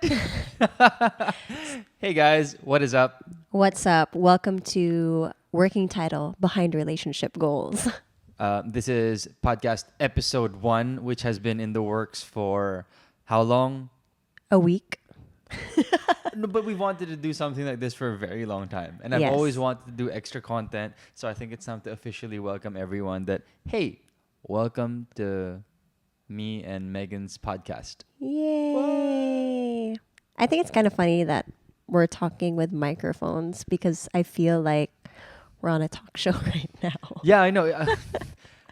it. Hey guys, what is up? What's up? Welcome to working title Behind Relationship Goals. This is podcast episode 1, which has been in the works for how long? A week. No, but we wanted to do something like this for a very long time. And I've Yes. always wanted to do extra content. So I think it's time to officially welcome everyone that, hey, welcome to me and Megan's podcast. Yay! I think it's kind of funny that we're talking with microphones because I feel like we're on a talk show right now. Yeah, I know.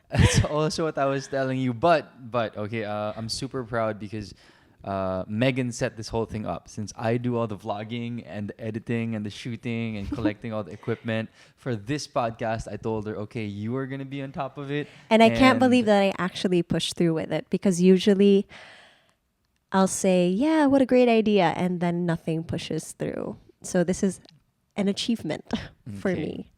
That's also what I was telling you. But okay, I'm super proud because Megan set this whole thing up. Since I do all the vlogging and the editing and the shooting and collecting all the equipment for this podcast, I told her, okay, you are gonna be on top of it. And I can't believe that I actually pushed through with it because usually I'll say, yeah, what a great idea. And then nothing pushes through. So this is an achievement for Okay. me.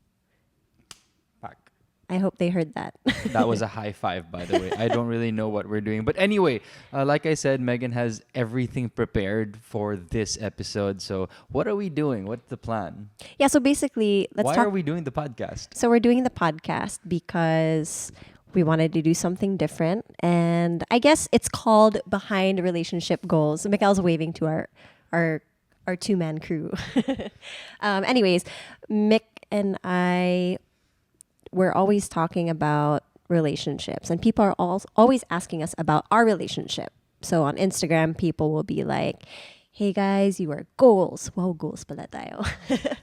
Fuck. I hope they heard that. That was a high five, by the way. I don't really know what we're doing. But anyway, like I said, Megan has everything prepared for this episode. So what are we doing? What's the plan? Yeah, so basically, let's Why talk. are we doing the podcast? So we're doing the podcast because we wanted to do something different. And I guess it's called Behind Relationship Goals. Mikael's waving to our two-man crew. Anyways, Mick and I we're always talking about relationships, and people are always asking us about our relationship. So on Instagram, people will be like, hey guys, your goals. Wow, goals pala tayo.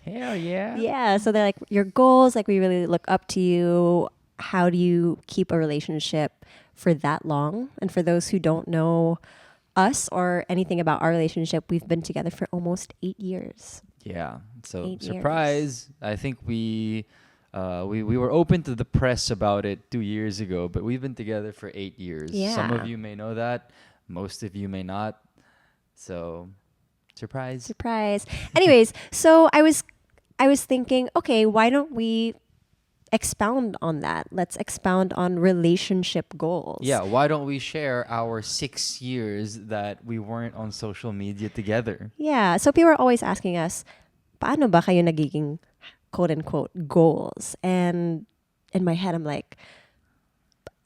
Hell yeah. Yeah, so they're like, your goals, like we really look up to you. How do you keep a relationship for that long? And for those who don't know us or anything about our relationship, we've been together for almost 8 years. Yeah. So 8 years. surprise. I think we were open to the press about it 2 years ago, but we've been together for 8 years. Some Yeah. of you may know that. Most of you may not. So surprise. Surprise. Anyways, so I was thinking, okay, why don't we expound on that? Let's expound on relationship goals. Yeah, why don't we share our 6 years that we weren't on social media together? Yeah. So people are always asking us, paano ba kayo nagiging quote unquote goals? And in my head, I'm like,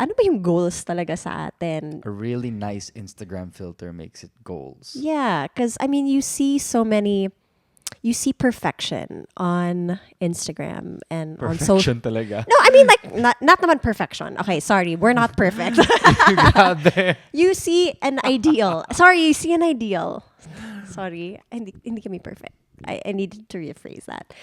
ano ba yung goals talaga sa atin? A really nice Instagram filter makes it goals. Yeah, because I mean, you see perfection on Instagram and on social. Perfection talaga. No, I mean like not naman perfection. Okay, sorry, we're not perfect. Grabe. You see an ideal. Sorry, you see an ideal. Sorry, hindi kami perfect. I needed to rephrase that.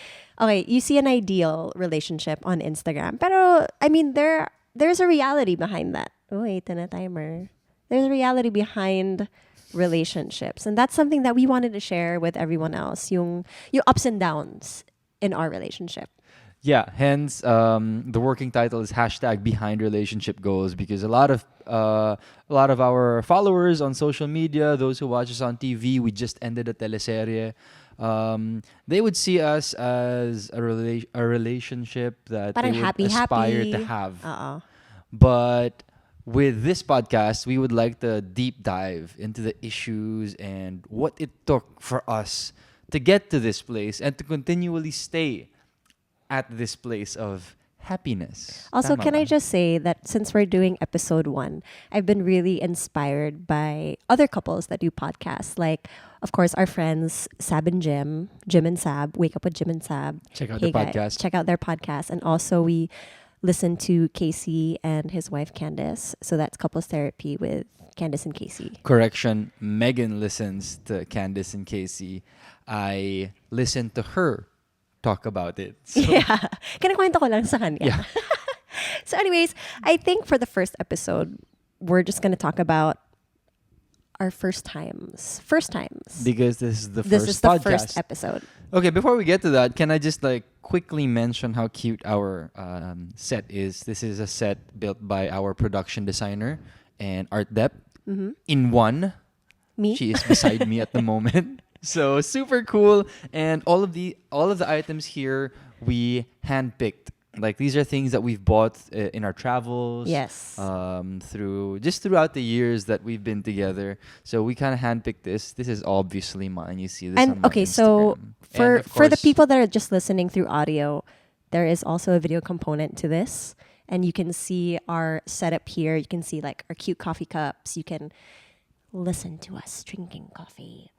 Okay, you see an ideal relationship on Instagram. Pero, I mean, there's a reality behind that. Oh, wait, na timer. There's a reality behind relationships. And that's something that we wanted to share with everyone else. Yung ups and downs in our relationship. Yeah, hence the working title is hashtag Behind Relationship Goals, because a lot of our followers on social media, those who watch us on TV, we just ended a teleserye. They would see us as a relationship that Parang they would happy, aspire happy. to have. Uh-oh. But with this podcast, we would like to deep dive into the issues and what it took for us to get to this place and to continually stay at this place of happiness. Also, Tama can ba? I just say that since we're doing episode 1, I've been really inspired by other couples that do podcasts. Like, of course, our friends Sab and Jim and Sab, Wake Up with Jim and Sab. Check out Hey their guys, podcast. check out their podcast. And also we listen to Casey and his wife Candice. So that's couples therapy with Candice and Casey. Correction, Megan listens to Candice and Casey. I listen to her talk about it. So, Yeah. Kinakwento ko lang sa kanya. yeah. So anyways, I think for the first episode, we're just going to talk about our first times. Because this is the This first is the podcast. first episode. Okay, before we get to that, can I just quickly mention how cute our set is? This is a set built by our production designer and art dep in one. Me? She is beside me at the moment. So super cool, and all of the items here we handpicked Like these are things that we've bought in our travels, Yes. throughout the years that we've been together. So we kind of handpicked this. This is obviously mine. You see this And on my okay, so Instagram. And for of for the course, people that are just listening through audio, there is also a video component to this, and you can see our setup here. You can see like our cute coffee cups. You can listen to us drinking coffee.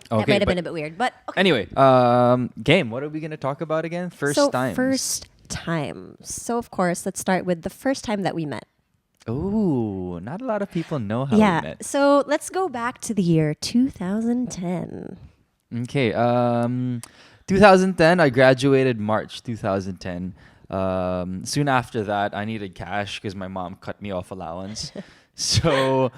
That okay, might have but been a bit weird, but okay. anyway, game. What are we gonna talk about again? First So times. first time. So of course, let's start with the first time that we met. Ooh, not a lot of people know how we Yeah. met. So let's go back to the year 2010. Okay. 2010. I graduated March 2010. Soon after that, I needed cash because my mom cut me off allowance. So,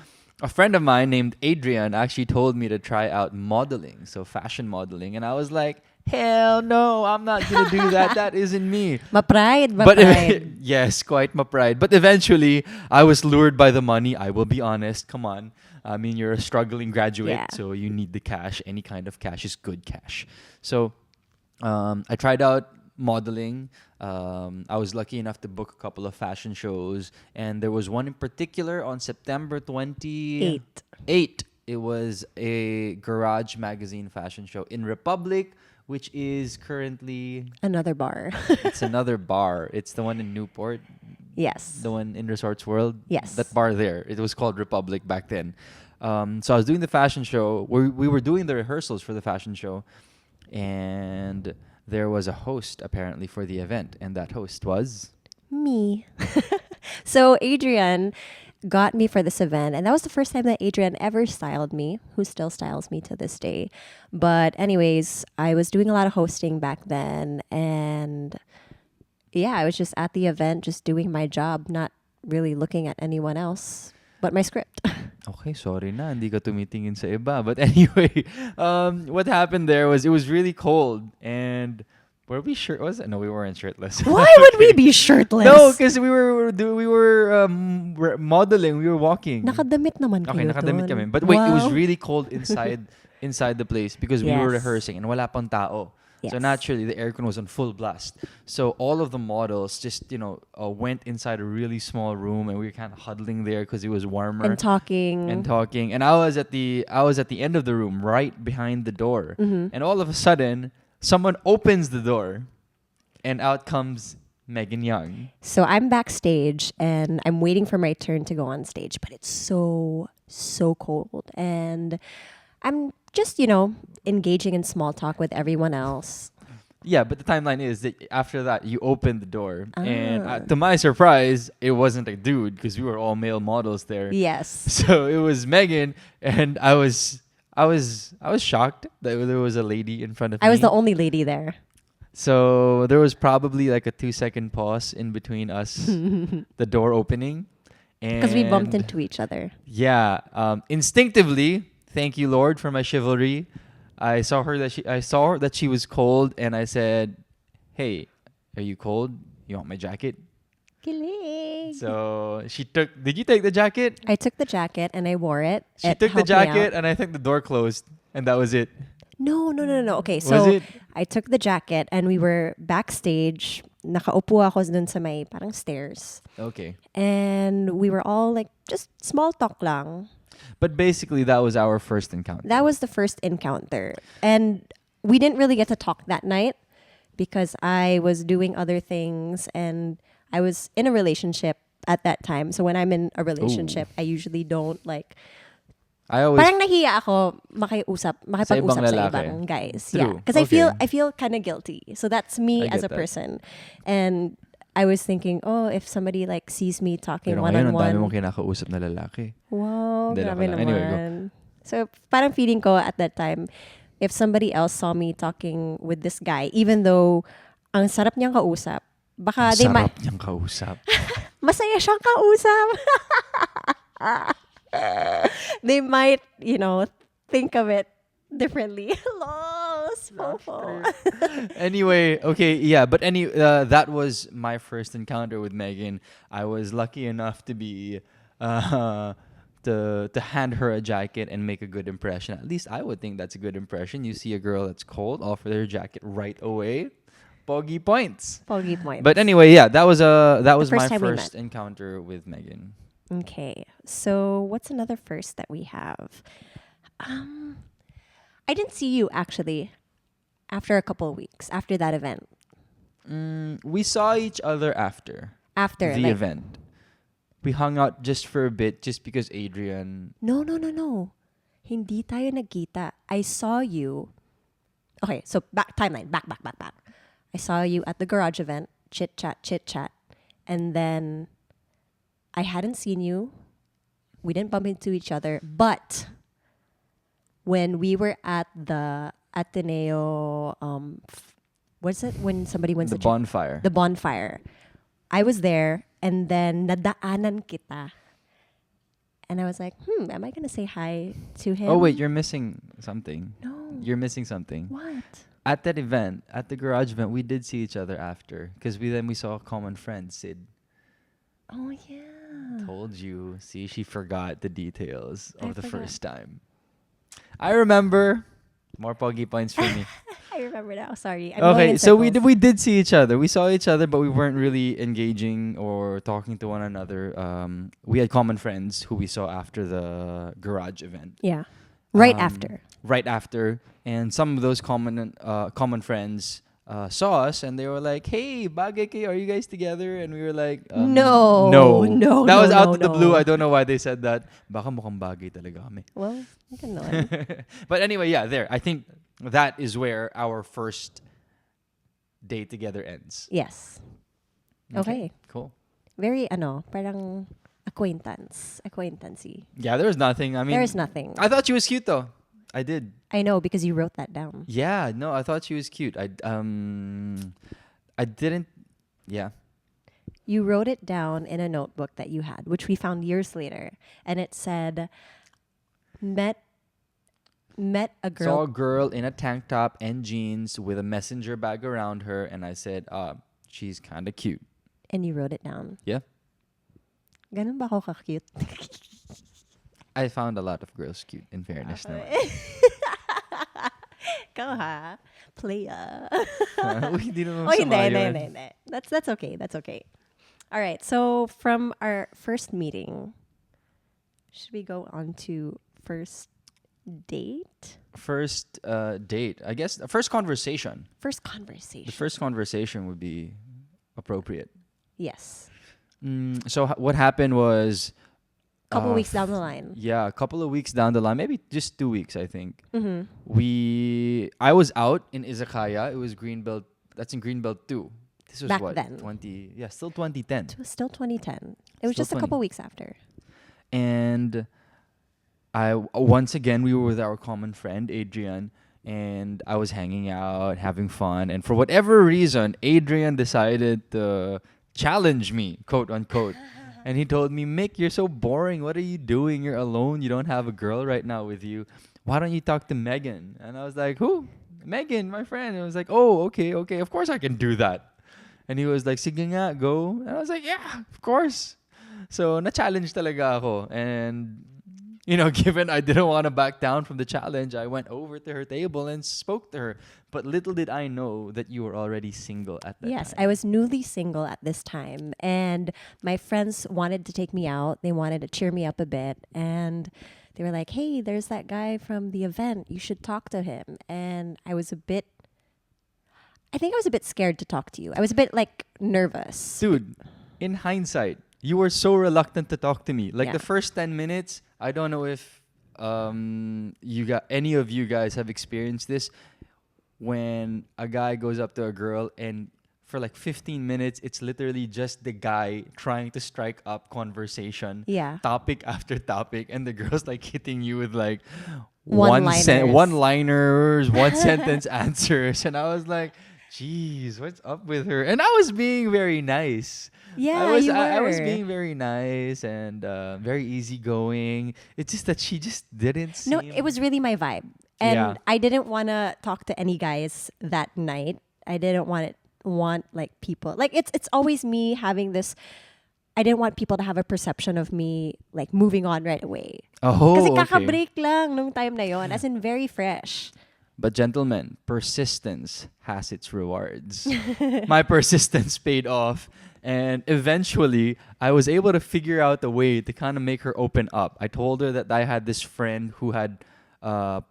a friend of mine named Adrian actually told me to try out modeling, so fashion modeling, and I was like, "Hell no, I'm not gonna do that. That isn't me." Ma-pride, But ma-pride. yes, quite my pride. But eventually, I was lured by the money. I will be honest. Come on. I mean, you're a struggling graduate, Yeah. so you need the cash. Any kind of cash is good cash. So I tried out modeling. I was lucky enough to book a couple of fashion shows, and there was one in particular on September 28th. It was a Garage Magazine fashion show in Republic, which is currently Another bar. it's another bar. It's the one in Newport, Yes. the one in Resorts World. Yes. That bar there. It was called Republic back then. So I was doing the fashion show. We were doing the rehearsals for the fashion show, and there was a host apparently for the event, and that host was Me. So Adrian got me for this event, and that was the first time that Adrian ever styled me, who still styles me to this day. But anyways, I was doing a lot of hosting back then, and yeah, I was just at the event, just doing my job, not really looking at anyone else but my script. okay. Sorry na, hindi ka tumitingin sa iba. But anyway, what happened there was it was really cold, and were we shirt? Was it? No, we weren't shirtless. Why would we be shirtless? No, because we were modeling. We were walking. Nakadamit naman Okay, kayo nakadamit dun. kami. But wait, it was Wow. really cold inside the place because we were Yes. rehearsing and wala pang tao. So Yes. naturally, the aircon was on full blast. So all of the models just went inside a really small room, and we were kind of huddling there because it was warmer And talking. and talking. And I was at the end of the room, right behind the door. Mhm. And all of a sudden, someone opens the door, and out comes Megan Young. So I'm backstage and I'm waiting for my turn to go on stage, but it's so cold. And I'm just, engaging in small talk with everyone else. Yeah, but the timeline is that after that, you opened the door, and Ah. to my surprise, it wasn't a dude because we were all male models there. Yes. So it was Megan, and I was shocked that there was a lady in front of me. I was the only lady there. So there was probably like a 2-second pause in between us, the door opening, Because we bumped and into each other. yeah, instinctively, thank you Lord for my chivalry. I saw that she was cold, and I said, "Hey, are you cold? You want my jacket?" Kilig. So she took. Did you take the jacket? I took the jacket and I wore it. She It took the helped me out. jacket, and I think the door closed, and that was it. No. Okay, Was so it? I took the jacket and we were backstage. Nakaupo ako dun sa may parang stairs. Okay, And we were all like just small talk lang. but basically that was our first encounter. That was the first encounter. And we didn't really get to talk that night because I was doing other things and I was in a relationship at that time. So when I'm in a relationship, I usually don't like I always parang nahiya ako makipag-usap sa lalaki. ibang guys. True. Yeah. Because Okay. I feel kind of guilty. So that's me I as get a that. person. And I was thinking, if somebody like sees me talking Pero ngayon, ang dami one-on-one. mong kinakausap na lalaki. Wow, Hindi, grabe joke lang. Anyway, go. naman. So, parang feeling ko at that time, if somebody else saw me talking with this guy, even though ang sarap niyang kausap, baka Sarap niyang kausap. masaya siyang kausap. They might, think of it differently. Lost. Anyway, okay, yeah, but that was my first encounter with Megan. I was lucky enough to be to hand her a jacket and make a good impression. At least I would think that's a good impression. You see a girl that's cold, offer her jacket right away. Bogey points. Pogi points. But anyway, yeah, that was first my time we first met. encounter with Megan. Okay. So what's another first that we have? I didn't see you actually after a couple of weeks after that event. We saw each other after After the like event. We hung out just for a bit, just because Adrian. no. Hindi tayo nagkita. I saw you. Okay, so back timeline. Back. I saw you at the garage event. Chit chat. And then I hadn't seen you. We didn't bump into each other. But when we were at the Ateneo, what's it when somebody wins The the bonfire. the bonfire? I was there, and then nadaanan kita. And I was like, am I gonna say hi to him? Oh wait, you're missing something. No. You're missing something. What? At that event, at the garage event, we did see each other after, because we saw a common friend, Sid. Oh yeah. Told you. See, she forgot the details I of the forgot. first time. I remember. More poggy points for me. I remember now. Sorry. I'm going Okay, in so we circles. did see each other. We saw each other, but we weren't really engaging or talking to one another. We had common friends who we saw after the garage event. Yeah. Right Um, after. Right after, and some of those common friends saw us, and they were like, "Hey, bagay kayo, are you guys together?" And we were like, No. That was out of the no. blue. I don't know why they said that. Baka mukhang bagay talaga kami." Well, ganon. But anyway, yeah, there. I think that is where our first day together ends. Yes. Okay. Cool. Very parang acquaintancey. Yeah, there was nothing. I mean, There is nothing. I thought she was cute though. I did. I know because you wrote that down. Yeah, no, I thought she was cute. I didn't. Yeah. You wrote it down in a notebook that you had, which we found years later, and it said, "Met a Saw a girl." girl in a tank top and jeans with a messenger bag around her, and I said, she's kind of cute. And you wrote it down. Yeah. Ganun ba ako ka-cute? I found a lot of girls cute, in fairness. Ikaw ha? Playa. Uy, di naman Oh, hindi, masama hindi, yun. hindi. That's okay. That's okay. All right. So from our first meeting, should we go on to first date? First date, I guess. First conversation. First conversation. The first conversation would be appropriate. Yes. So what happened was, Couple weeks down the line. yeah, a couple of weeks down the line, maybe just 2 weeks, I think. Mm-hmm. I was out in Izakaya. It was Greenbelt. That's in Greenbelt 2. This was Back what? then. Still 2010. It was still 2010. It was Still just a couple weeks after. And once again, we were with our common friend, Adrian, and I was hanging out, having fun. And for whatever reason, Adrian decided to challenge me, quote unquote. And he told me, "Mick, you're so boring. What are you doing? You're alone. You don't have a girl right now with you. Why don't you talk to Megan?" And I was like, "Who? Megan, my friend." And I was like, "Oh, okay. Of course I can do that." And he was like, "Sige nga, go." And I was like, "Yeah, of course." So, na-challenge talaga ako. And, given I didn't want to back down from the challenge, I went over to her table and spoke to her. But little did I know that you were already single at that Yes, time. I was newly single at this time, and my friends wanted to take me out. They wanted to cheer me up a bit, and they were like, "Hey, there's that guy from the event. You should talk to him." And I think I was a bit scared to talk to you. I was a bit nervous. Dude, in hindsight, you were so reluctant to talk to me. Like Yeah. the first 10 minutes, I don't know if any of you guys have experienced this, when a guy goes up to a girl and for like 15 minutes, it's literally just the guy trying to strike up conversation, Yeah. topic after topic, and the girl's like hitting you with like One-liners. one-liners, one sentence answers, and I was like, "Jeez, what's up with her?" And I was being very nice. Yeah, I was were. being very nice and very easy-going. It's just that she just didn't seem. No, it was really my vibe. And Yeah. I didn't want to talk to any guys that night. I didn't want people. Like it's always me having this I didn't want people to have a perception of me like moving on right away. Kasi Oh, okay. kaka-break lang nung time na yon, as in very fresh. But gentlemen, persistence has its rewards. My persistence paid off. And eventually, I was able to figure out a way to kind of make her open up. I told her that I had this friend who had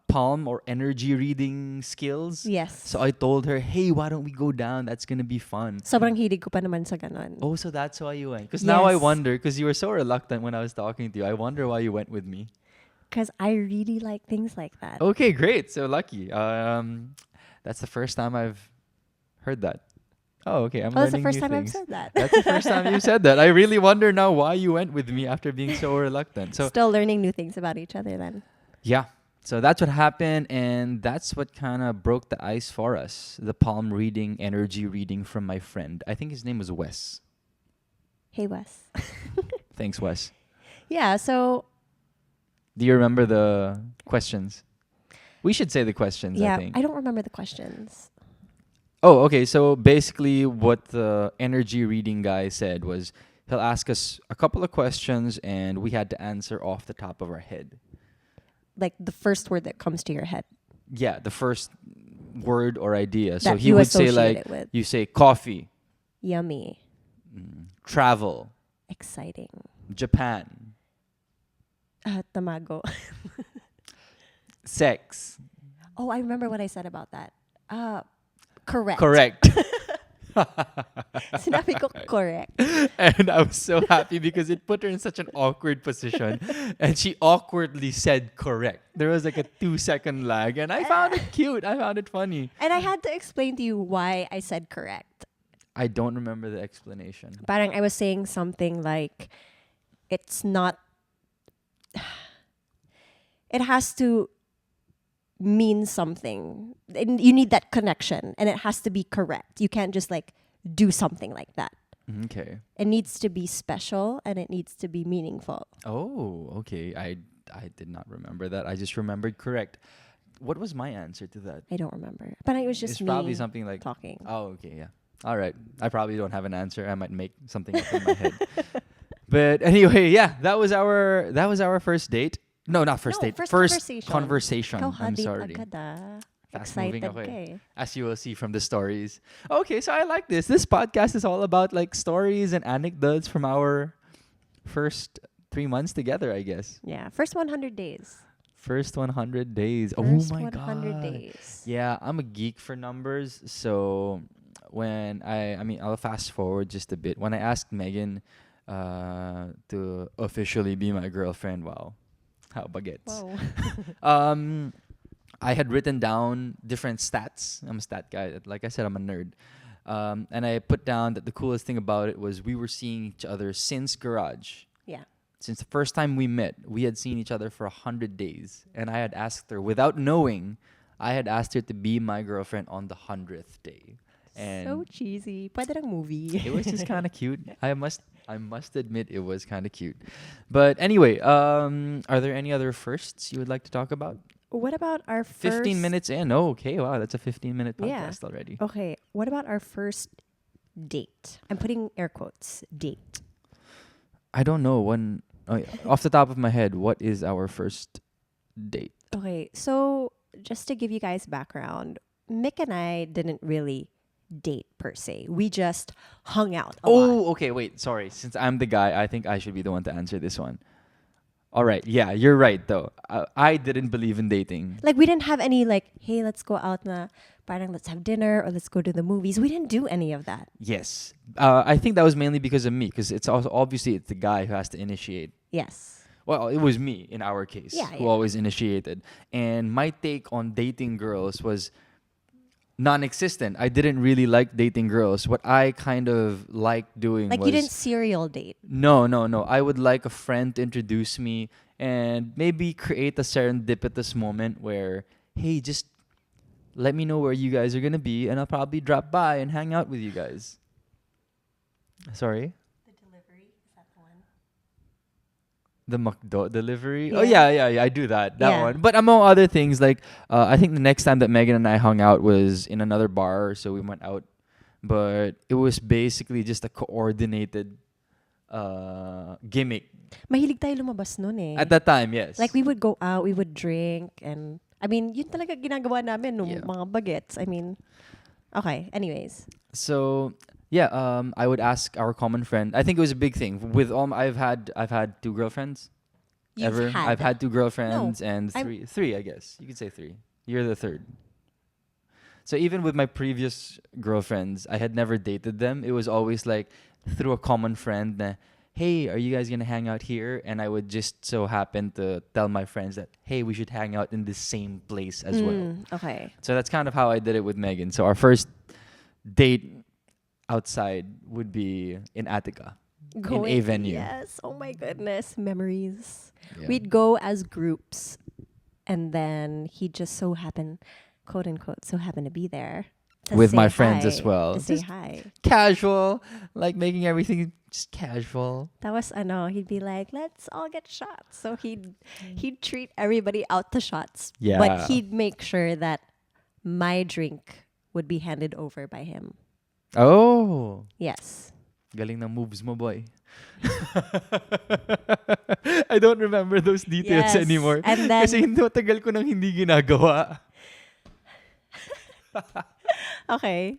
palm or energy reading skills. Yes. So I told her, hey, why don't we go down? That's going to be fun. Sobrang hilig ko pa naman sa ganon. Oh, so that's why you went. Because now I Yes. wonder, because you were so reluctant when I was talking to you, I wonder why you went with me. Because I really like things like that. Okay, great. So lucky. That's the first time I've heard that. Oh, okay. I'm That's the learning first new time things. I've said that. That's the first time you said that. I really wonder now why you went with me after being so reluctant. So Still learning new things about each other then. yeah. So that's what happened, and that's what kind of broke the ice for us. The palm reading, energy reading from my friend. I think his name was Wes. Hey, Wes. Thanks, Wes. Yeah, so Do you remember the questions? We should say the questions, yeah, I think. I don't remember the questions. Oh, okay. So basically, what the energy reading guy said was he'll ask us a couple of questions, and we had to answer off the top of our head. Like the first word that comes to your head. Yeah, the first word or idea. So That he you would say associate like, it with. you say coffee, Yummy. travel, Exciting. Japan, Tamago. sex. Oh, I remember what I said about that. Correct. Correct. Sinabi ko correct. And I was so happy because it put her in such an awkward position. And she awkwardly said correct. There was like a 2-second lag. And I found it cute. I found it funny. And I had to explain to you why I said correct. I don't remember the explanation. Parang I was saying something like, it's not, it has to mean something. You need that connection and it has to be correct. You can't just like do something like that. Okay. It needs to be special and it needs to be meaningful. Oh, okay. I did not remember that. I just remembered correct. What was my answer to that? I don't remember. But it was just It's me probably something like talking. Oh, okay, yeah. All right. I probably don't have an answer. I might make something up in my head. But anyway, yeah, that was our first date. No, not first date. First conversation. Ikaw, I'm hadi sorry. agad ah. Fast moving Excited ako ka eh. eh. As you will see from the stories. Okay, so I like this. This podcast is all about like stories and anecdotes from our first 3 months together, I guess. Yeah, first 100 days. First 100 days. First Oh my 100 god. days. Yeah, I'm a geek for numbers, so when I mean I'll fast forward just a bit. When I asked Megan to officially be my girlfriend, wow. How bagets. Whoa. I had written down different stats. I'm a stat guy. Like I said, I'm a nerd. And I put down that the coolest thing about it was we were seeing each other since Garage. Yeah. Since the first time we met, we had seen each other for 100 days. And I had asked her, without knowing, I had asked her to be my girlfriend on the 100th day. And So cheesy. Pwede lang movie. it was just kind of cute. I must admit it was kind of cute. But anyway, are there any other firsts you would like to talk about? What about our first... 15 minutes in. Oh, okay. Wow, that's a 15-minute Yeah. podcast already. Okay, what about our first date? I'm putting air quotes. Date. I don't know when off the top of my head, what is our first date? Okay, so just to give you guys background, Mick and I didn't really date per se. We just hung out a lot. Oh, okay, wait. Sorry. Since I'm the guy, I think I should be the one to answer this one. All right. Yeah, you're right though. I didn't believe in dating. Like we didn't have any like, hey, let's go out na parang let's have dinner or let's go to the movies. We didn't do any of that. Yes. I think that was mainly because of me, because it's also obviously it's the guy who has to initiate. Yes. Well, it was me in our case who Yeah. always initiated. And my take on dating girls was non-existent. I didn't really like dating girls. What I kind of liked doing Like was you didn't serial date. No. I would like a friend to introduce me and maybe create a serendipitous moment where, hey, just let me know where you guys are gonna be, and I'll probably drop by and hang out with you guys. Sorry? The delivery, is that the one? The McDo delivery? Yeah. Oh, yeah. I do that Yeah. one. But among other things, like, I think the next time that Megan and I hung out was in another bar, so we went out. But it was basically just a coordinated gimmick. Mahilig tayo lumabas nun eh. At that time, yes. Like we would go out, we would drink, and I mean, yun talaga ginagawa namin nung Yeah. mga bagets. I mean, okay, anyways. So yeah, I would ask our common friend. I think it was a big thing with all. I've had two girlfriends. You've had. I've had two girlfriends and I'm- three. I guess you could say three. You're the third. So even with my previous girlfriends, I had never dated them. It was always like through a common friend. Na, hey, are you guys gonna hang out here? And I would just so happen to tell my friends that, hey, we should hang out in the same place as well. Okay. So that's kind of how I did it with Megan. So our first date outside would be in Attica, in a venue. Yes. Oh my goodness. Memories. Yeah. We'd go as groups, and then he just so happened, quote unquote, so happened to be there. To With say my friends hi, as well. To say Just hi. casual, like making everything just casual. That was he'd be like, let's all get shots. So he'd treat everybody out to shots. Yeah. But he'd make sure that my drink would be handed over by him. Oh, Yes. galing ng moves mo, boy. I don't remember those details Yes. anymore. And then Kasi hindi tagal ko nang hindi ginagawa. okay.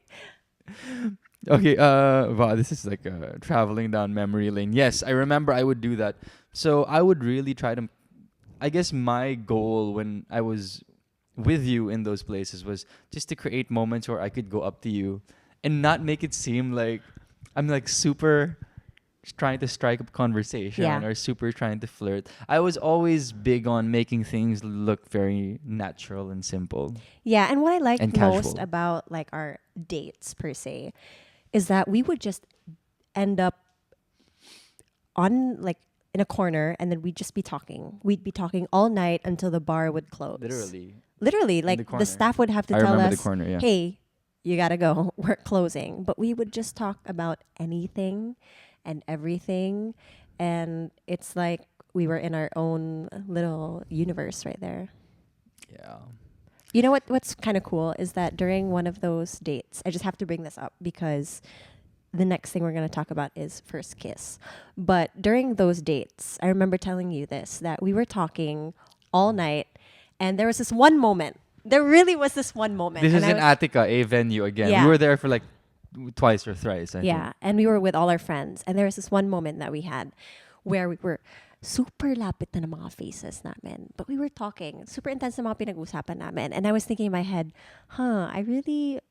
Okay, wow, this is like traveling down memory lane. Yes, I remember I would do that. So I would really try to. I guess my goal when I was with you in those places was just to create moments where I could go up to you and not make it seem like I'm like super trying to strike up conversation Yeah. or super trying to flirt. I was always big on making things look very natural and simple. Yeah, and what I liked And most casual. about like our dates per se is that we would just end up on like in a corner and then we'd just be talking. We'd be talking all night until the bar would close. Literally, the like corner. the staff would have to I tell remember us, the corner, yeah. "Hey, you got to go. We're closing." But we would just talk about anything and everything, and it's like we were in our own little universe right there. Yeah. You know what's kind of cool is that during one of those dates, I just have to bring this up because the next thing we're going to talk about is first kiss. But during those dates, I remember telling you this, that we were talking all night and there was this one moment. There really was this one moment. This and is I in was- Attica, a venue again. Yeah. We were there for like twice or thrice, I Yeah, and we were with all our friends. And there was this one moment that we had where we were super lapit na ng mga faces namin. But we were talking. Super intense na mga pinag-usapan namin. And I was thinking in my head, I really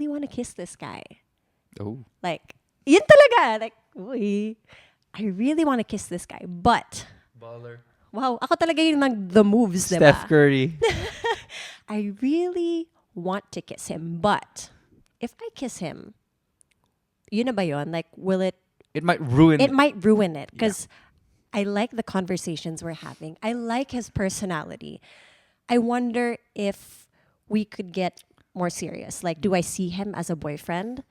want to kiss this guy. think. Oh. Like, yun talaga. Like, uy, I really want to kiss this guy. But, Baller. wow, ako talaga yung the moves, diba? Steph Curry. I really want to kiss him. But, if I kiss him, yun na ba yun? Like, will it It might ruin it might ruin it because I like the conversations we're having. I like his personality. I wonder if we could get more serious. Like, do I see him as a boyfriend?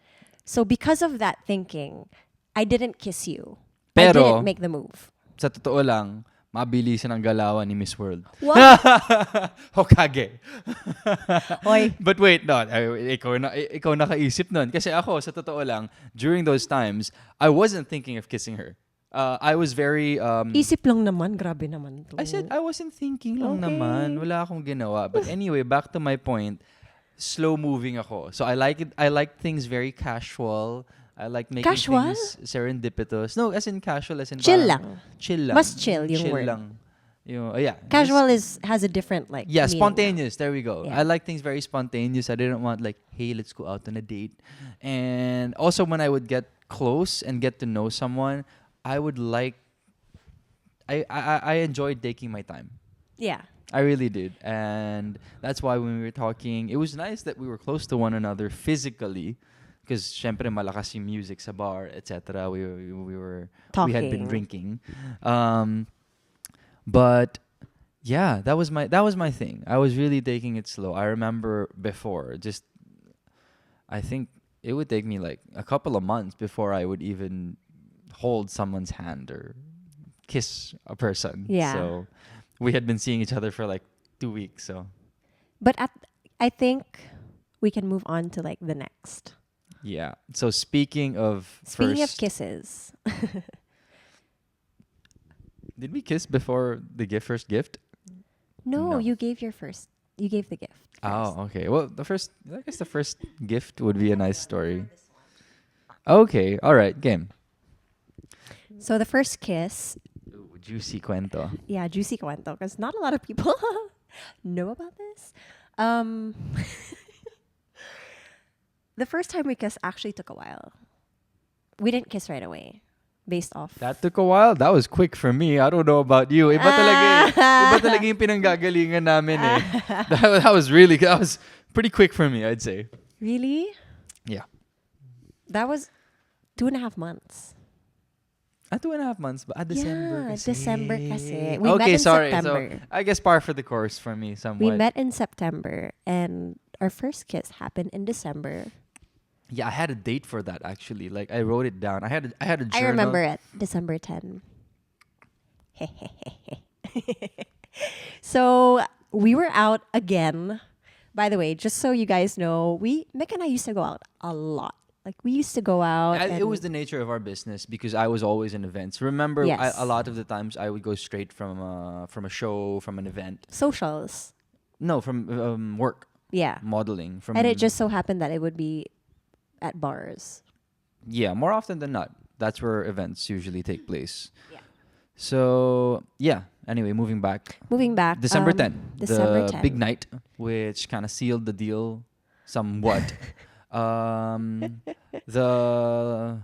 So because of that thinking, I didn't kiss you. I Pero- didn't make the move. Sa totoo lang, mabilisan ang galawan ni Miss World. What? Hokage. Oy. But wait, no, ikaw nakaisip nun. Kasi ako, sa totoo lang, during those times, I wasn't thinking of kissing her. I was very... Isip lang naman. Grabe naman to. I said, I wasn't thinking lang Okay. naman. Wala akong ginawa. But anyway, back to my point, slow moving ako. So I like it. I like things very casual. I like making Casual? things serendipitous. No, as in casual, as in Chill parang- lang. Chill lang. Mas chill yung chill word. lang. Yeah. Casual Just- has a different like yeah, meaning. spontaneous. There we go. Yeah. I like things very spontaneous. I didn't want like, hey, let's go out on a date. And also when I would get close and get to know someone, I would like. I enjoyed taking my time. Yeah. I really did. And that's why when we were talking, it was nice that we were close to one another physically. Because syempre malakas yung music sa bar, etc. We had been Talking. drinking. But yeah, that was my thing. I was really taking it slow. I remember before, just I think it would take me like a couple of months before I would even hold someone's hand or kiss a person. Yeah. So we had been seeing each other for like 2 weeks. So But I think we can move on to like the next. yeah. So speaking of Speaking first, of kisses, Did we kiss before the first gift? No, No. you gave your first. You gave the gift. First. Oh, okay. Well, I guess the first gift would be a nice story. Okay, all right, game. So the first kiss, Ooh, juicy cuento. yeah, juicy cuento, because not a lot of people know about this. Um, the first time we kissed actually took a while. We didn't kiss right away, based off. That took a while. That was quick for me. I don't know about you. Iba talaga yung pinanggagalingan namin eh. That was pretty quick for me, I'd say. Really? Yeah. That was 2.5 months. 2.5 months, but December Yeah, kasi. December kasi. We met Okay, in sorry. September. So, I guess par for the course for me somewhat. We met in September, and our first kiss happened in December. Yeah, I had a date for that actually. Like I wrote it down. I had a journal. I remember it, December 10. So we were out again. By the way, just so you guys know, Mick and I used to go out a lot. Like we used to go out. It was the nature of our business because I was always in events. Remember, Yes. a lot of the times I would go straight from a show, from an event. Socials. No, from work, Yeah. modeling. From And it just so happened that it would be at bars. yeah, more often than not, that's where events usually take place. Yeah. So yeah. Anyway, moving back. Moving back. December 10, December the 10. big night, which kind of sealed the deal somewhat. The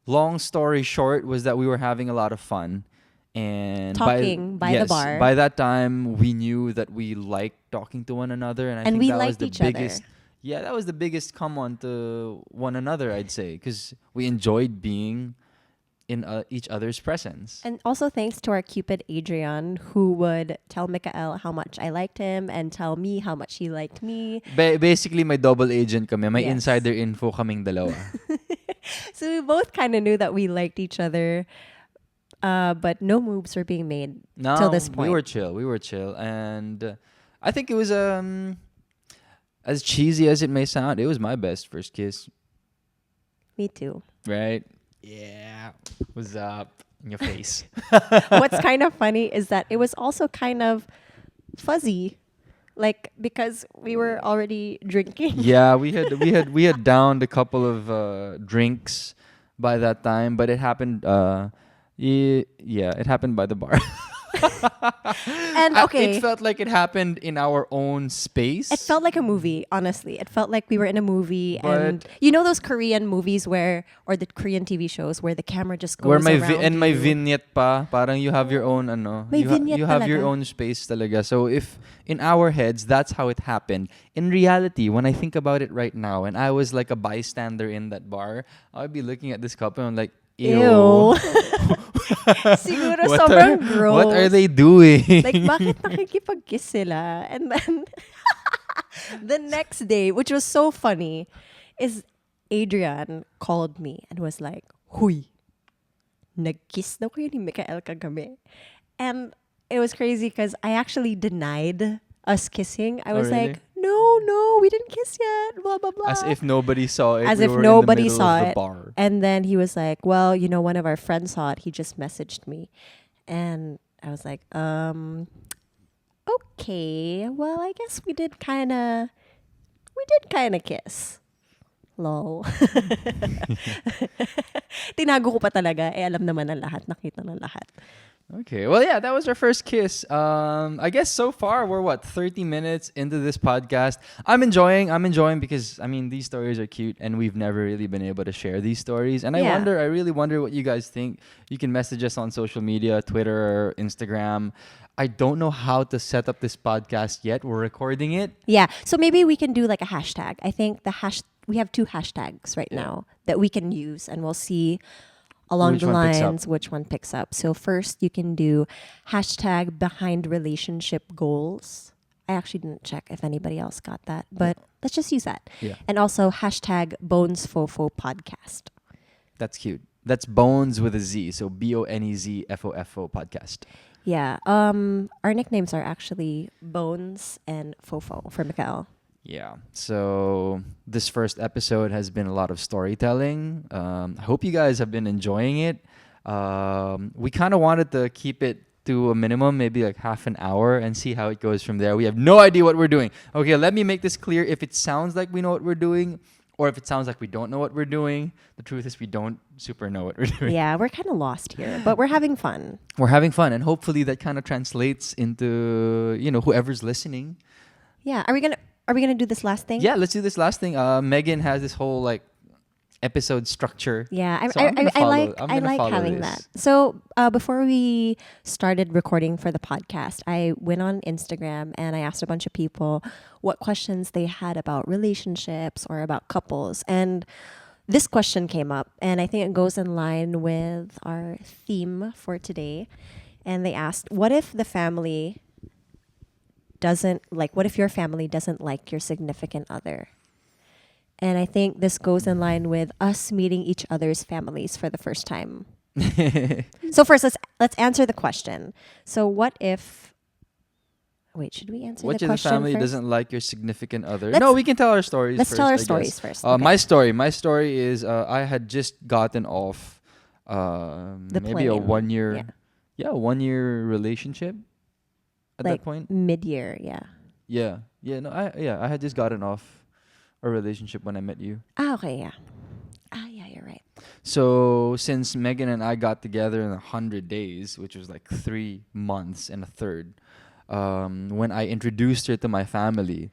long story short was that we were having a lot of fun. And Talking by the yes, bar. by that time, we knew that we liked talking to one another. And I And think we that was liked the each other. biggest. Yeah, that was the biggest come on to one another, I'd say. Because we enjoyed being in each other's presence. And also thanks to our Cupid Adrian, who would tell Mikael how much I liked him and tell me how much he liked me. Basically, my double agent kami. May Yes. insider info kaming dalawa. So we both kind of knew that we liked each other, but no moves were being made No, till this point. we were chill, and I think it was as cheesy as it may sound, it was my best first kiss, Me too. right? Yeah, what's up in your face? What's kind of funny is that it was also kind of fuzzy, like because we were already drinking. Yeah, we had downed a couple of drinks by that time, but it happened. Yeah, it happened by the bar. And okay, It felt like it happened in our own space. it felt like a movie, honestly. It felt like we were in a movie, But- and you know those Korean movies or the Korean TV shows where the camera just goes Where my around my you. vignette pa, parang you have your own May vignette you have your talaga. own space talaga. So if in our heads that's how it happened, in reality, when I think about it right now, and I was like a bystander in that bar, I'd be looking at this couple and I'm like, ew. Siguro sobrang gross. What are they doing? Like, bakit nakikipag-kiss sila? And then, the next day, which was so funny, is Adrian called me and was like, Huy, nag-kiss daw kayo ni Mikael kagabi. And it was crazy because I actually denied us kissing. I Oh, was really? like, no, we didn't kiss yet, blah, blah, blah. As if nobody saw it. As We if were nobody in the middle saw of the it. bar. And then he was like, well, you know, one of our friends saw it. He just messaged me. And I was like, okay, well, I guess we did kind of kiss. Lol. Tinago ko pa talaga. Alam naman ng lahat. Nakita ng lahat. Okay. Well, yeah, that was our first kiss. I guess so far we're 30 minutes into this podcast. I'm enjoying because I mean these stories are cute and we've never really been able to share these stories. And Yeah. I really wonder what you guys think. You can message us on social media, Twitter, Instagram. I don't know how to set up this podcast yet. We're recording it. Yeah. So maybe we can do like a hashtag. I think we have 2 hashtags right now that we can use, and we'll see along Which the one picks up. lines which one picks up. So first you can do hashtag behind relationship goals. I actually didn't check if anybody else got that, but let's just use that. Yeah. And also hashtag Bones Fofo podcast. That's cute. That's Bones with a Z. So BONEZFOFO podcast. Yeah. Our nicknames are actually Bones and Fofo for Mikael. Yeah. So this first episode has been a lot of storytelling. I hope you guys have been enjoying it. We kind of wanted to keep it to a minimum, maybe like half an hour, and see how it goes from there. We have no idea what we're doing. Okay, let me make this clear. If it sounds like we know what we're doing, or if it sounds like we don't know what we're doing, the truth is we don't super know what we're doing. Yeah, we're kind of lost here, but we're having fun. We're having fun, and hopefully that kind of translates into whoever's listening. Yeah, are we gonna do this last thing? Yeah, let's do this last thing. Megan has this whole like episode structure. Yeah, So I'm gonna follow- I'm I gonna like follow having this. that. So before we started recording for the podcast, I went on Instagram and I asked a bunch of people what questions they had about relationships or about couples, and this question came up, and I think it goes in line with our theme for today. And they asked, "What if the family doesn't like? What if your family doesn't like your significant other?" And I think this goes in line with us meeting each other's families for the first time. So first, let's answer the question. So what if? Wait, should we answer What the if the question family first? doesn't like your significant other? Let's- No, we can tell our stories. Let's first, tell our I stories guess. first. Okay. My story is I had just gotten off The maybe a plane. 1 year, Yeah. 1 year relationship at Like that point. mid-year, yeah. I had just gotten off a relationship when I met you. Okay, yeah. Yeah, you're right. So since Megan and I got together in 100 days, which was like 3 months and a third, when I introduced her to my family,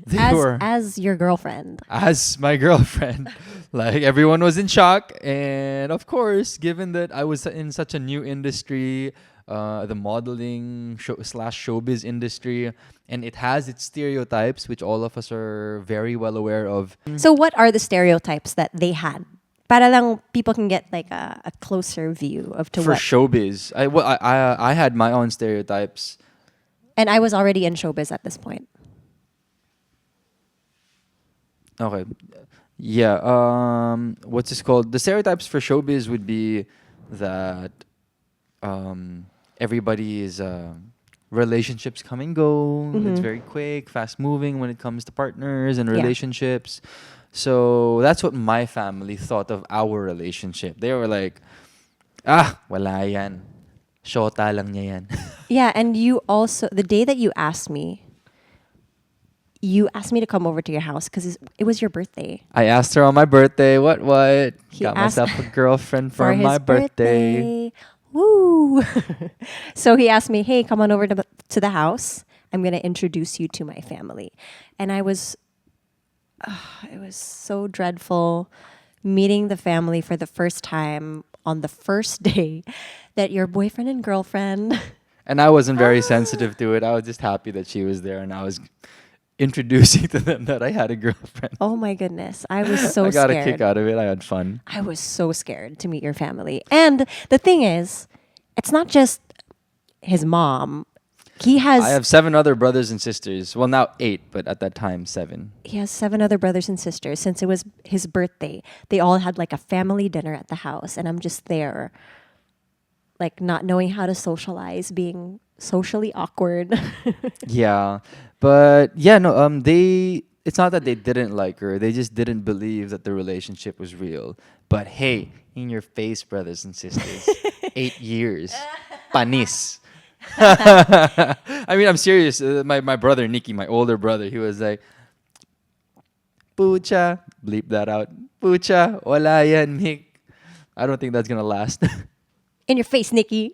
they were As your girlfriend. as my girlfriend. Like everyone was in shock, and of course, given that I was in such a new industry, the modeling slash showbiz industry, and it has its stereotypes, which all of us are very well aware of. So what are the stereotypes that they had? Para lang people can get like a closer view of to For what. showbiz, I had my own stereotypes. And I was already in showbiz at this point. Okay. Yeah. What's this called? The stereotypes for showbiz would be that everybody is relationships come and go. It's very quick, fast moving when it comes to partners and Yeah. relationships. So that's what my family thought of our relationship. They were like, wala yan. Shota lang niya yan. Yeah, and you also, the day that you asked me to come over to your house because it was your birthday. I asked her on my birthday, what? He Got asked myself a girlfriend for for his my birthday. Woo! So he asked me, "Hey, come on over to the house. I'm gonna introduce you to my family." And it was so dreadful meeting the family for the first time on the first day that your boyfriend and girlfriend. And I wasn't very sensitive to it. I was just happy that she was there, and I was introducing to them that I had a girlfriend. Oh my goodness, I was so I got scared. a kick out of it. I had fun. I was so scared to meet your family. And the thing is, it's not just his mom. He has I have 7 other brothers and sisters. Well, now 8, but at that time 7. 7 other brothers and sisters. Since it was his birthday, they all had like a family dinner at the house, and I'm just there, like not knowing how to socialize, being socially awkward. Yeah, but yeah, no. They. It's not that they didn't like her. They just didn't believe that the relationship was real. But hey, in your face, brothers and sisters, 8 years, panis. I mean, I'm serious. My brother Nicky, my older brother, he was like, "Pucha, bleep that out. Pucha, wala yan, Mick. I don't think that's gonna last." In your face, Nikki.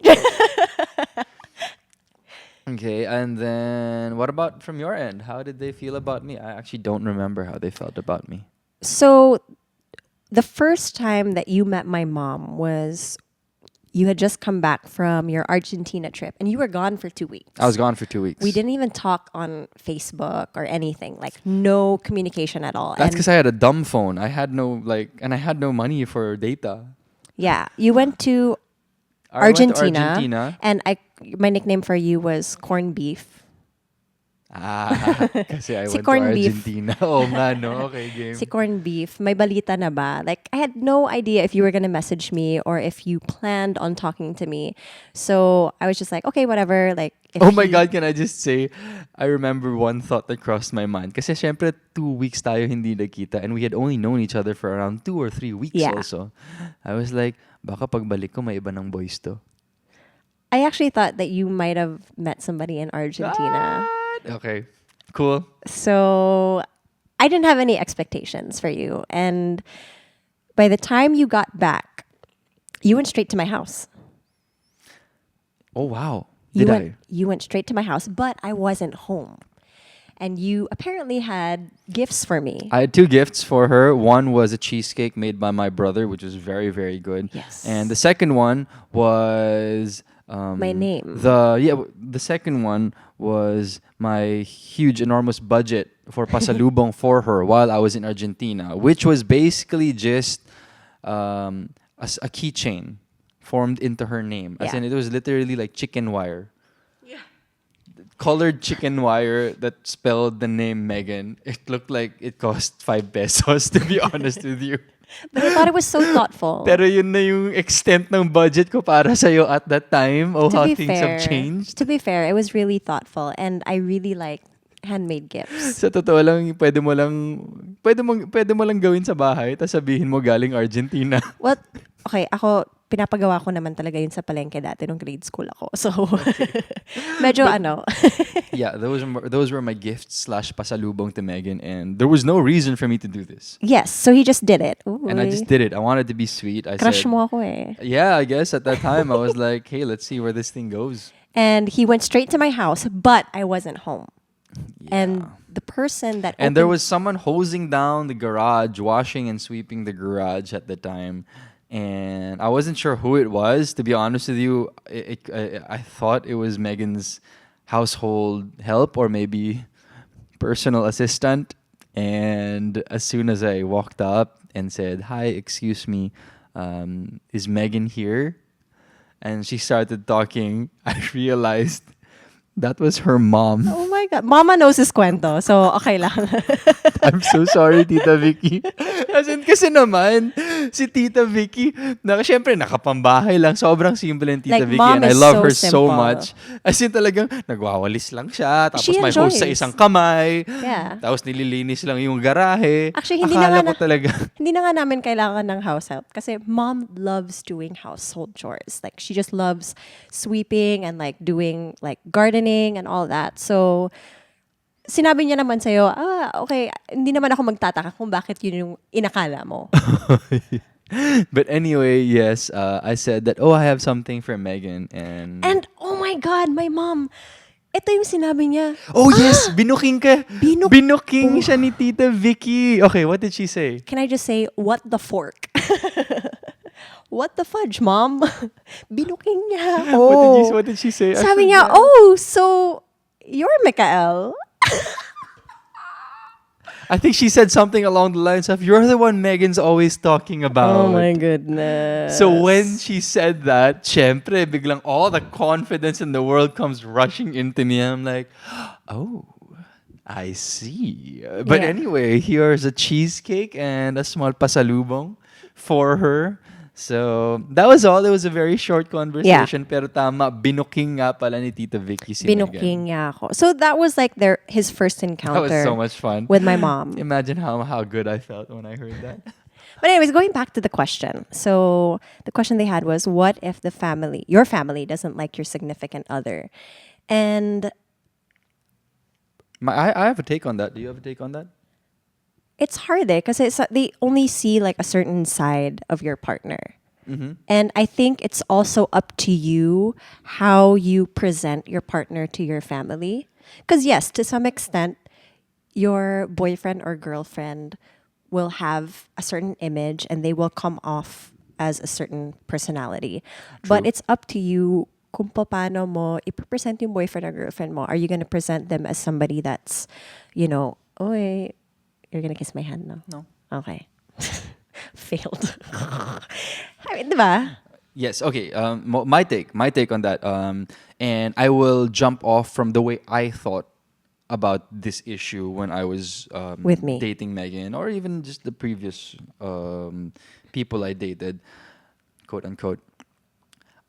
Okay, and then what about from your end? How did they feel about me? I actually don't remember how they felt about me. So the first time that you met my mom was you had just come back from your Argentina trip and you were gone for 2 weeks. I was gone for 2 weeks. We didn't even talk on Facebook or anything, like no communication at all. That's And because I had a dumb phone. I had no and I had no money for data. yeah, you went to I went to Argentina, Argentina. and my nickname for you was corned beef. Kasi I Si went to corned beef. Argentina. Oo nga, no? Okay, game. Si corned beef, may balita na ba? Like, I had no idea if you were gonna message me or if you planned on talking to me. So I was just like, okay, whatever. Like, if Oh my he, God, can I just say, I remember one thought that crossed my mind. Kasi syempre, 2 weeks tayo hindi nagkita and we had only known each other for around 2 or 3 weeks yeah, also. I was like, baka pagbalik ko may iba ng boys to. I actually thought that you might have met somebody in Argentina. What? Okay, cool. So I didn't have any expectations for you, and by the time you got back, you went straight to my house. Oh wow, You did went I? you went straight to my house, but I wasn't home. And you apparently had gifts for me. I had two gifts for her. One was a cheesecake made by my brother, which was very, very good. Yes. And the second one was My name. the second one was my huge, enormous budget for pasalubong for her while I was in Argentina, which was basically just a keychain formed into her name. As Yeah. in, it was literally like chicken wire. Colored chicken wire that spelled the name Megan. It looked like it cost 5 pesos, to be honest with you. But I thought it was so thoughtful. Pero yun na yung extent ng budget ko para sa'yo at that time. Oh, how things have changed. To be fair, it was really thoughtful, and I really like handmade gifts. Sa totoo lang, pwede mo lang gawin sa bahay, tapos sabihin mo galing Argentina. Well, okay, ako, pinapagawa ko naman talaga yun sa palengke dati nung grade school ako. So, medyo Yeah, those were my gifts slash pasalubong to Megan, and there was no reason for me to do this. Yes, so he just did it. Ooh, And I just did it. I wanted to be sweet. I crush said, mo ako eh. yeah, I guess at that time I was like, hey, let's see where this thing goes. And he went straight to my house, but I wasn't home. Yeah. And the person that And there opened- was someone hosing down the garage, washing and sweeping the garage at the time. And I wasn't sure who it was. To be honest with you, I thought it was Megan's household help or maybe personal assistant. And as soon as I walked up and said, "Hi, excuse me, is Megan here?" And she started talking, I realized that was her mom. Oh my God. Mama knows this kwento, so okay lang. I'm so sorry, Tita Vicky. As in, kasi naman, si Tita Vicky, syempre nakapambahay lang. Sobrang simple ng Tita Like, Vicky. mom And I is love so her so simple. much. As in, talagang nagwawalis lang siya. Tapos She may hose sa enjoys. isang kamay. Yeah. Tapos nililinis lang yung garahe. Actually, hindi na Akala nga ko talaga. Hindi na nga namin kailangan ng house help kasi mom loves doing household chores. Like, she just loves sweeping and like doing like gardening and all that. So, sinabi niya naman sa'yo, okay, hindi naman ako magtataka kung bakit yun yung inakala mo. But anyway, yes, I said that, I have something for Megan. And Oh my God, my mom, ito yung sinabi niya. oh yes, binuking ka. Binuk- Binuking siya ni Tita Vicky. Okay, what did she say? Can I just say, what the fork? What the fudge, mom? Binuking niya ako. What did she say? I Sabi niya, forgot. so you're Mikael? I think she said something along the lines of, "You're the one Megan's always talking about." Oh my goodness. So when she said that, syempre, biglang all the confidence in the world comes rushing into me. I'm like, oh, I see. But Yeah. anyway, here's a cheesecake and a small pasalubong for her. So that was all. It was a very short conversation. Pero tama, binuking nga pala ni Tita Vicky si Megan. Binuking niya ako. So that was like his first That encounter was so much fun. with my mom. Imagine how good I felt when I heard that. But anyways, going back to the question. So the question they had was, what if your family doesn't like your significant other? And I have a take on that. Do you have a take on that? it's hard because they only see like a certain side of your partner. Mm-hmm. And I think it's also up to you how you present your partner to your family. Because yes, to some extent, your boyfriend or girlfriend will have a certain image and they will come off as a certain personality. But True. it's up to you kung paano mo ipresent yung boyfriend or girlfriend mo. Are you going to present them as somebody that's, oy, you're going to kiss my hand, no? No. Okay. Failed. I mean, diba? Yes. Okay. My take on that. And I will jump off from the way I thought about this issue when I was With me. dating Megan, or even just the previous people I dated, quote unquote.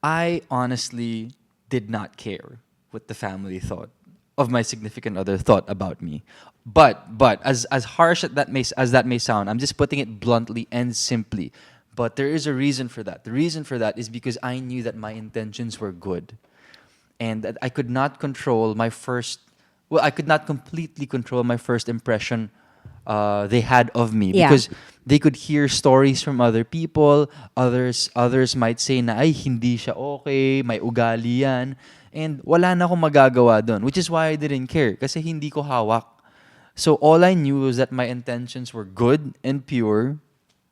I honestly did not care what the family thought of my significant other thought about me. But as harsh as that may sound, I'm just putting it bluntly and simply. But there is a reason for that. The reason for that is because I knew that my intentions were good, and that I could not control my first. Well, I could not completely control my first impression they had of me, Yeah. because they could hear stories from other people. Others might say na ay hindi siya okay, may ugali yan, and wala na akong magagawa doon. Which is why I didn't care, kasi hindi ko hawak. So all I knew was that my intentions were good and pure,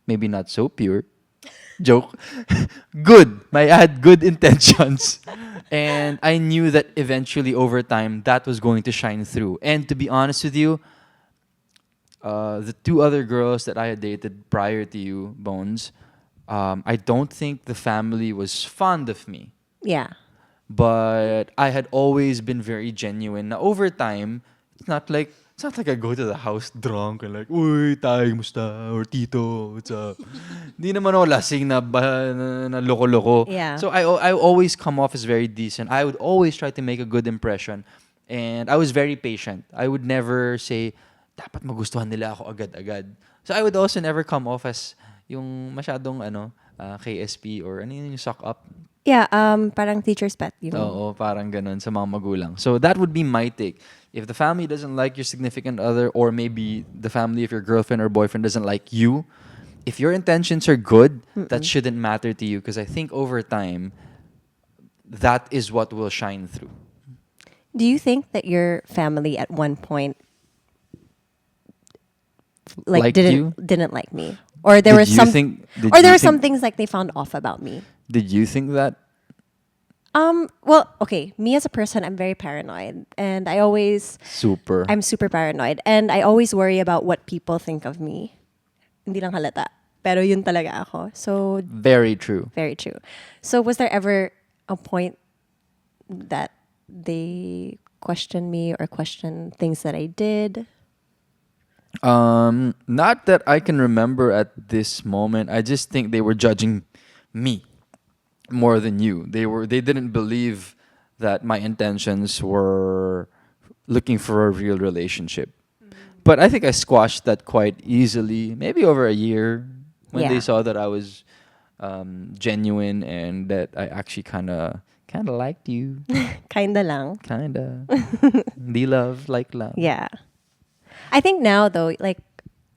maybe not so pure. Joke. Good. I had good intentions. And I knew that eventually over time that was going to shine through. And to be honest with you, the two other girls that I had dated prior to you, Bones, I don't think the family was fond of me. Yeah. But I had always been very genuine. Now, over time, it's not like I go to the house drunk and like, uy, tay, musta? Or tito, what's up? Di naman ako lasing na loko-loko. Yeah. So I always come off as very decent. I would always try to make a good impression. And I was very patient. I would never say, dapat magustuhan nila ako agad-agad. So I would also never come off as yung masyadong KSP, or ano yun, yung suck up. Yeah, parang teacher's pet. Yung... Oo, parang ganun sa mga magulang. So that would be my take. If the family doesn't like your significant other, or maybe the family of your girlfriend or boyfriend doesn't like you, if your intentions are good, that shouldn't matter to you, because I think over time, that is what will shine through. Do you think that your family at one point like Liked you? didn't like me, or there Did were you some, think- did or there you were some think- things like they found off about me? Did you think that? Well, okay, me as a person, I'm very paranoid, and I'm super paranoid, and I always worry about what people think of me. Hindi lang halata, pero yun talaga ako. So Very true. very true. So was there ever a point that they questioned me or questioned things that I did? Not that I can remember at this moment. I just think they were judging me more than you. They didn't believe that my intentions were looking for a real relationship. But I think I squashed that quite easily, maybe over a year, when Yeah. they saw that I was genuine, and that I actually kind of liked you. Kinda lang. Kinda. Di love, like love. Yeah. I think now though, like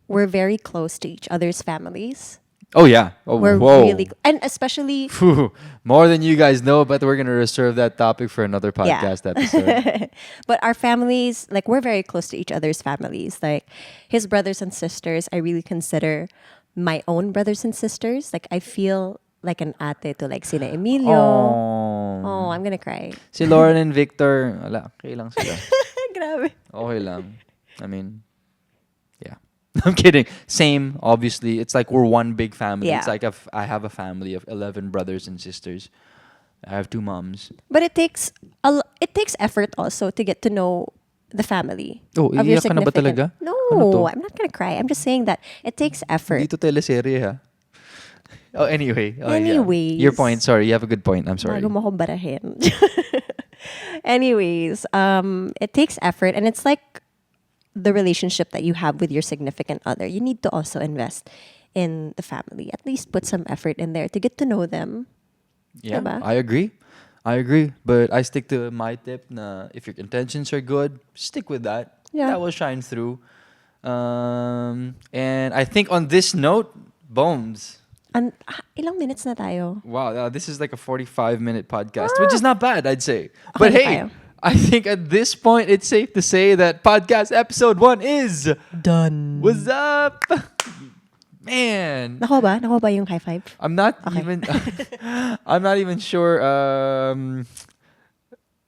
we're very close to each other's families. Oh yeah. Oh, We're whoa. really, and especially Phew, more than you guys know, but we're gonna reserve that topic for another Yeah. podcast episode. but our families, like we're very close to each other's families. Like his brothers and sisters, I really consider my own brothers and sisters. Like I feel like an ate to like sina Emilio. Oh. Oh, I'm gonna cry. Si Lauren and Victor, wala, okay lang sila. Grabe. Okay lang. I mean, yeah. I'm kidding. Same, obviously. It's like we're one big family. Yeah. It's like I have a family of 11 brothers and sisters. I have 2 moms. But it takes it takes effort also to get to know the family. Oh, of your iiyak ka na ba significant- talaga? No, Ano to? I'm not gonna cry. I'm just saying that it takes effort. Dito teleserye ha. Oh, anyway. Oh, yeah. Anyways. Your point. Sorry, you have a good point. I'm sorry. Bago mo akong barahin. Anyways, it takes effort, and it's like the relationship that you have with your significant other. You need to also invest in the family. At least put some effort in there to get to know them. Yeah, Diba? I agree. I agree. But I stick to my tip na if your intentions are good, stick with that. Yeah. That will shine through. And I think on this note, Bones. Ilang minutes na tayo? Wow, this is like a 45-minute podcast, which is not bad, I'd say. Okay But na hey, tayo. I think at this point, it's safe to say that podcast episode 1 is Done. what's up? Man, Nakuha ba? Nakuha ba yung high five? I'm not Okay. even I'm not even sure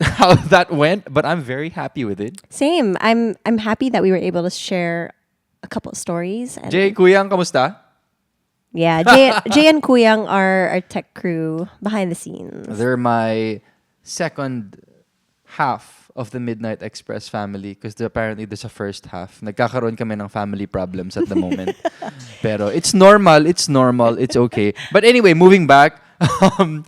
how that went, but I'm very happy with it. Same. I'm happy that we were able to share a couple of stories. And Jay, Kuyang, kamusta? yeah, Jay and Kuyang are our tech crew behind the scenes. They're my second half of the Midnight Express family because apparently there's a first half. Nagkakaroon kami ng family problems at the moment. Pero it's normal. It's normal. It's okay. But anyway, moving back. Um,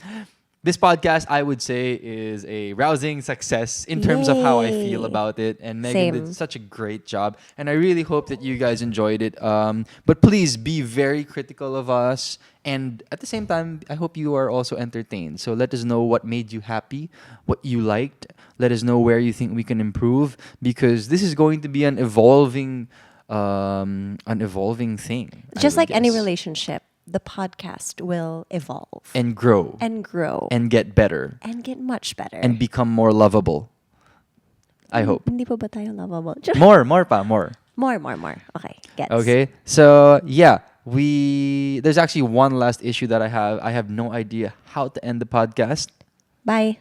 this podcast, I would say, is a rousing success in terms of how I feel Yay. about it. And Megan Same. did such a great job. And I really hope that you guys enjoyed it. But please be very critical of us. And at the same time, I hope you are also entertained. So let us know what made you happy, what you liked. Let us know where you think we can improve. Because this is going to be an evolving thing. I Just would like any guess. relationship, the podcast will evolve And grow. and grow And get better. and get much better. And become more lovable. I hope. Hindi pa ba tayo lovable? More pa, more. More. Okay, gets. Okay. So yeah, there's actually one last issue that I have. I have no idea how to end the podcast. Bye.